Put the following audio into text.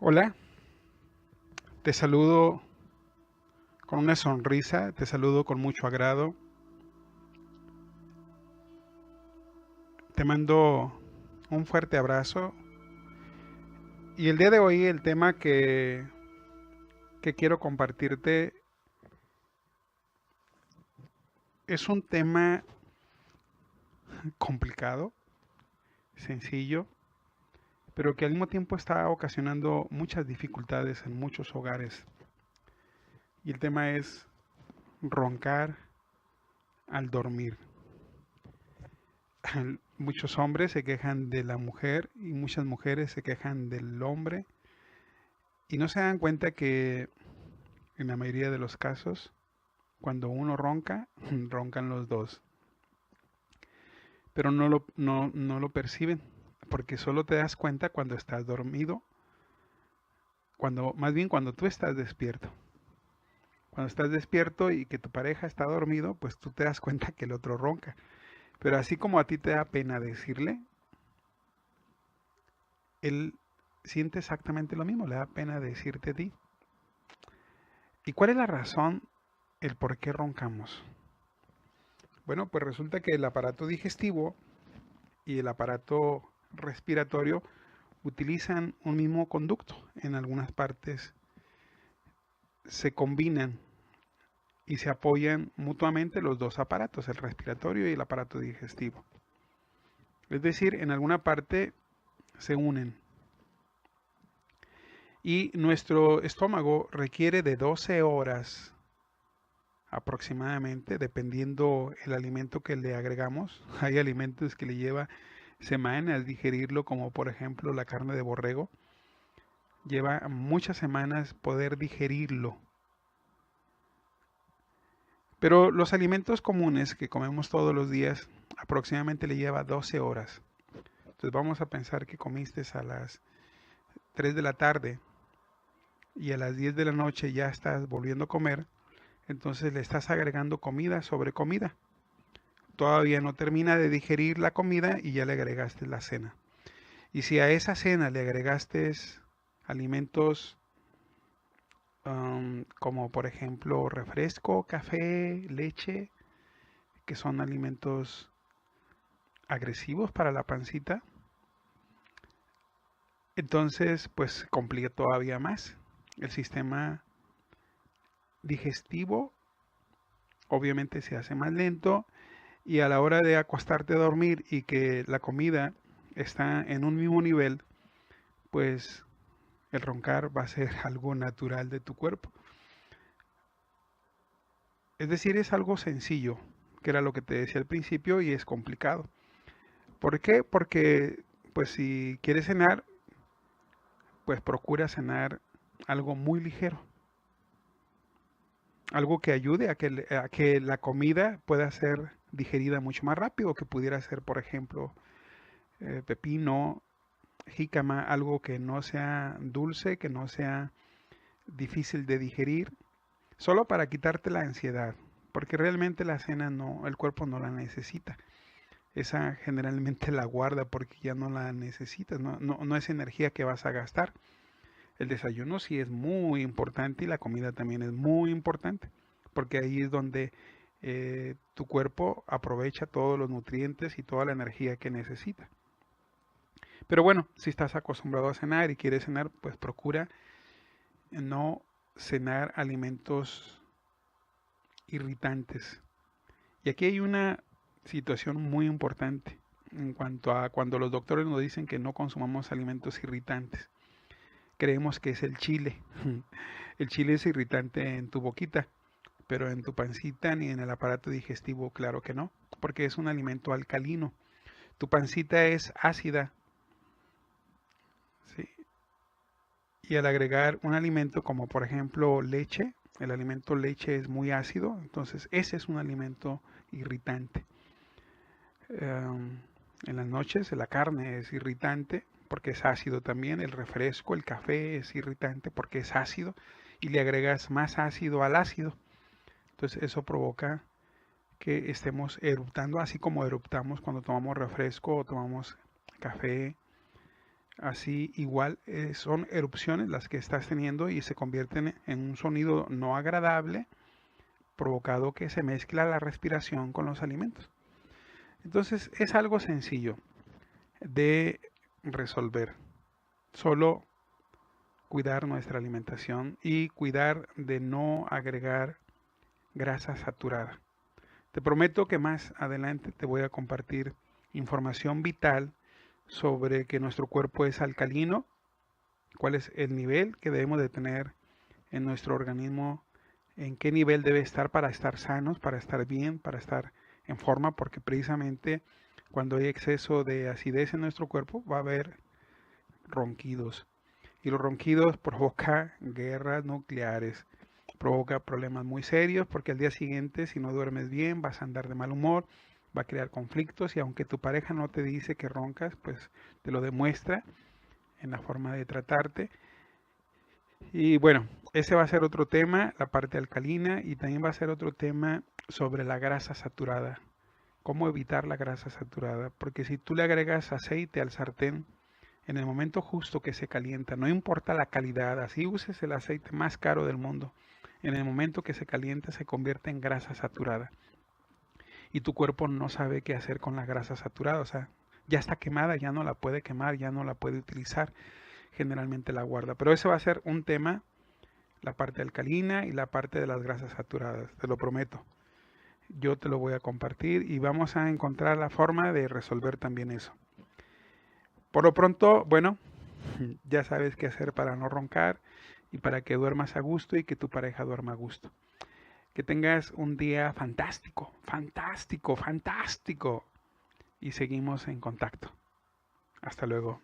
Hola, te saludo con una sonrisa, te saludo con mucho agrado. Te mando un fuerte abrazo. Y el día de hoy el tema que quiero compartirte es un tema complicado, sencillo, pero que al mismo tiempo está ocasionando muchas dificultades en muchos hogares. Y el tema es roncar al dormir. Muchos hombres se quejan de la mujer y muchas mujeres se quejan del hombre y no se dan cuenta que en la mayoría de los casos, cuando uno ronca, roncan los dos, pero no lo perciben, porque solo te das cuenta cuando estás dormido, más bien cuando tú estás despierto. Cuando estás despierto y que tu pareja está dormido, pues tú te das cuenta que el otro ronca. Pero así como a ti te da pena decirle, él siente exactamente lo mismo, le da pena decirte a ti. ¿Y cuál es la razón, el por qué roncamos? Bueno, pues resulta que el aparato digestivo y el aparato respiratorio utilizan un mismo conducto. En algunas partes se combinan y se apoyan mutuamente los dos aparatos, el respiratorio y el aparato digestivo. Es decir, en alguna parte se unen. Y nuestro estómago requiere de 12 horas aproximadamente, dependiendo el alimento que le agregamos. Hay alimentos que le lleva semanas digerirlo, como por ejemplo la carne de borrego. Lleva muchas semanas poder digerirlo. Pero los alimentos comunes que comemos todos los días aproximadamente le lleva 12 horas. Entonces vamos a pensar que comiste a las 3 de la tarde y a las 10 de la noche ya estás volviendo a comer. Entonces le estás agregando comida sobre comida. Todavía no termina de digerir la comida y ya le agregaste la cena. Y si a esa cena le agregaste alimentos como por ejemplo refresco, café, leche, que son alimentos agresivos para la pancita, entonces pues complica todavía más. El sistema digestivo obviamente se hace más lento y a la hora de acostarte a dormir y que la comida está en un mismo nivel, pues el roncar va a ser algo natural de tu cuerpo. Es decir, es algo sencillo, que era lo que te decía al principio, y es complicado. ¿Por qué? Porque pues si quieres cenar, pues procura cenar algo muy ligero, algo que ayude a que la comida pueda ser digerida mucho más rápido, que pudiera ser, por ejemplo, pepino, jícama, algo que no sea dulce, que no sea difícil de digerir, solo para quitarte la ansiedad, porque realmente la cena no, el cuerpo no la necesita. Esa generalmente la guarda porque ya no la necesitas, no es energía que vas a gastar. El desayuno sí es muy importante y la comida también es muy importante, porque ahí es donde tu cuerpo aprovecha todos los nutrientes y toda la energía que necesita. Pero bueno, si estás acostumbrado a cenar y quieres cenar, pues procura no cenar alimentos irritantes. Y aquí hay una situación muy importante en cuanto a cuando los doctores nos dicen que no consumamos alimentos irritantes. Creemos que es el chile. El chile es irritante en tu boquita, pero en tu pancita ni en el aparato digestivo, claro que no, porque es un alimento alcalino. Tu pancita es ácida, ¿sí? Y al agregar un alimento como por ejemplo leche, el alimento leche es muy ácido, entonces ese es un alimento irritante. En las noches la carne es irritante porque es ácido también, el refresco, el café es irritante porque es ácido y le agregas más ácido al ácido. Entonces eso provoca que estemos eruptando, así como eruptamos cuando tomamos refresco o tomamos café Así igual son erupciones las que estás teniendo y se convierten en un sonido no agradable, provocado que se mezcla la respiración con los alimentos. Entonces es algo sencillo de resolver. Solo cuidar nuestra alimentación y cuidar de no agregar grasa saturada. Te prometo que más adelante te voy a compartir información vital sobre que nuestro cuerpo es alcalino, cuál es el nivel que debemos de tener en nuestro organismo, en qué nivel debe estar para estar sanos, para estar bien, para estar en forma, porque precisamente cuando hay exceso de acidez en nuestro cuerpo va a haber ronquidos. Y los ronquidos provoca guerras nucleares, provoca problemas muy serios porque al día siguiente si no duermes bien vas a andar de mal humor, va a crear conflictos y aunque tu pareja no te dice que roncas, pues te lo demuestra en la forma de tratarte. Y bueno, ese va a ser otro tema, la parte alcalina, y también va a ser otro tema sobre la grasa saturada. Cómo evitar la grasa saturada, porque si tú le agregas aceite al sartén, en el momento justo que se calienta, no importa la calidad, así uses el aceite más caro del mundo, en el momento que se calienta se convierte en grasa saturada y tu cuerpo no sabe qué hacer con la grasa saturada, o sea, ya está quemada, ya no la puede quemar, ya no la puede utilizar, generalmente la guarda. Pero ese va a ser un tema, la parte alcalina y la parte de las grasas saturadas, te lo prometo. Yo te lo voy a compartir y vamos a encontrar la forma de resolver también eso. Por lo pronto, bueno, ya sabes qué hacer para no roncar y para que duermas a gusto y que tu pareja duerma a gusto. Que tengas un día fantástico, fantástico, fantástico. Y seguimos en contacto. Hasta luego.